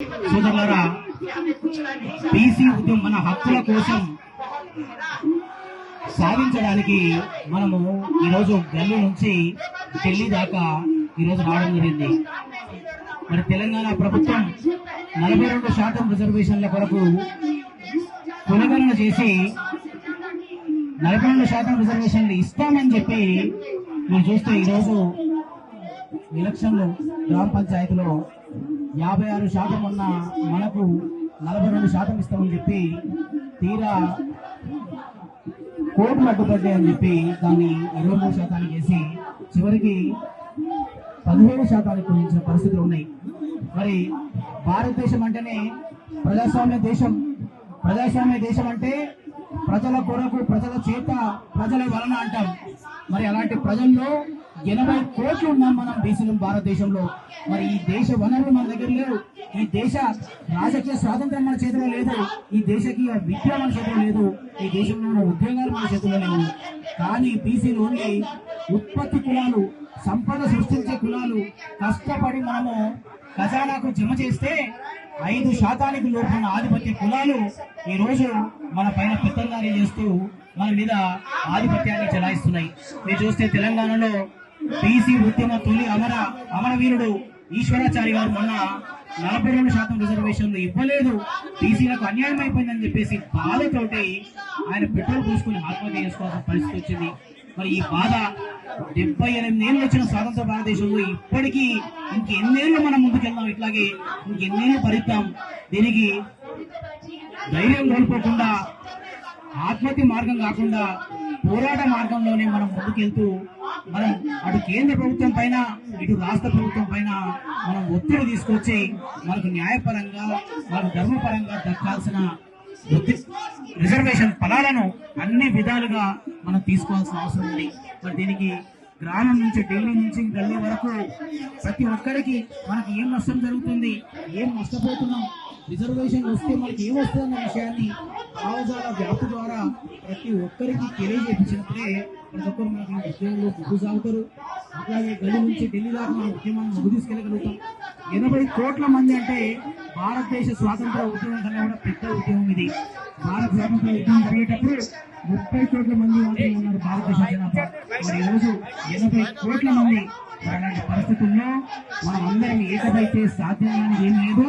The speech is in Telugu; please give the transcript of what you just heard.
సోదరులారా, బీసీ ఉద్యమం మన హక్కుల కోసం సాధించడానికి మనము ఈరోజు గల్లీ నుంచి ఢిల్లీ దాకా ఈరోజు రావడం జరిగింది. మరి తెలంగాణ ప్రభుత్వం 42% రిజర్వేషన్ల కొరకు పునగణన చేసి 42% రిజర్వేషన్లు ఇస్తామని చెప్పి మీరు చూస్తే ఈరోజు ఎలక్షన్లు గ్రామ పంచాయతీలో 56% ఉన్న మనకు 42% ఇస్తామని చెప్పి తీరా కోర్టులు అడ్డుపడ్డాయి అని చెప్పి దాన్ని 23% చేసి చివరికి 17% కుదించిన పరిస్థితులు ఉన్నాయి. మరి భారతదేశం అంటేనే ప్రజాస్వామ్య దేశం. ప్రజాస్వామ్య దేశం అంటే ప్రజల కొరకు, ప్రజల చేత, ప్రజల వలన అంటాం. మరి అలాంటి ప్రజల్లో 80 కోట్లు ఉన్నాం మనం బీసీలు భారతదేశంలో. మరి ఈ దేశ వనరులు మన దగ్గర లేవు. ఈ దేశ రాజకీయ స్వాతంత్రం మన చేతిలో లేదు. ఈ దేశకీయ విద్య మన చేతిలో లేదు. ఈ దేశంలో ఉన్న ఉద్యోగాలు మన చేతిలో లేవు. కానీ బీసీలు ఓన్లీ ఉత్పత్తి కులాలు, సంపద సృష్టించే కులాలు. కష్టపడి మనము ఖజానాకు జమ చేస్తే 5% లోపున్న ఆధిపత్య కులాలు ఈ రోజు మన పైన పెత్తందారీ చేస్తూ మన మీద ఆధిపత్యాన్ని చెలాయిస్తున్నాయి. మీరు చూస్తే తెలంగాణలో బీసీ ఉద్యమ తొలి అమరవీరుడు ఈశ్వరాచారి గారు మొన్న 42% రిజర్వేషన్లు ఇవ్వలేదు, బీసీలకు అన్యాయం అయిపోయిందని చెప్పేసి బాధతోటి ఆయన పెట్రోల్ పోసుకుని ఆత్మహత్య చేసుకోవాల్సిన పరిస్థితి వచ్చింది. మరి ఈ బాధ 78 ఏళ్ళు వచ్చిన స్వాతంత్ర భారతదేశంలో ఇప్పటికీ ఇంకెన్నేళ్ళు మనం ముందుకెళ్దాం, ఇట్లాగే ఇంకెన్నేళ్ళు భరిద్దాం. దీనికి ధైర్యం కోల్పోకుండా, ఆత్మహత్య మార్గం కాకుండా పోరాట మార్గంలోనే మనం ముందుకెళ్తూ మనం అటు కేంద్ర ప్రభుత్వం పైన, ఇటు రాష్ట్ర ప్రభుత్వం పైన మనం ఒత్తిడి తీసుకొచ్చి మనకు న్యాయపరంగా, మనకు ధర్మపరంగా దక్కాల్సిన రిజర్వేషన్ ఫలాలను అన్ని విధాలుగా మనం తీసుకోవాల్సిన అవసరం ఉంది. మరి దీనికి గ్రామం నుంచి, ఢిల్లీ నుంచి గల్లీ వరకు ప్రతి ఒక్కరికి మనకి ఏం నష్టం జరుగుతుంది, ఏం నష్టపోతున్నాం, రిజర్వేషన్ వస్తే మనకి ఏమొస్తుందన్న విషయాన్ని భావజాల వ్యాప్తి ద్వారా ప్రతి ఒక్కరికి తెలియజేపించినప్పుడే ప్రతి ఒక్కరు మనకి ఉద్యమంలో ముందు సాగుతారు. అట్లాగే గల్లీ నుంచి ఢిల్లీ దాకా మన ఉద్యమాన్ని ముందు తీసుకెళ్ళగలుగుతాం. 80 కోట్ల మంది అంటే భారతదేశ స్వాతంత్ర ఉద్యమం కన్నా కూడా పెద్ద ఉద్యమం ఇది. భారత స్వాతంత్ర ఉద్యమం జరిగేటప్పుడు 30 కోట్ల మంది మాత్రమే ఉన్నారు భారతదేశ జనాభా. మరి ఈరోజు 80 కోట్ల మంది. అలాంటి పరిస్థితుల్లో మనం అందరం ఏకమైతే సాధ్యమని ఏం లేదు.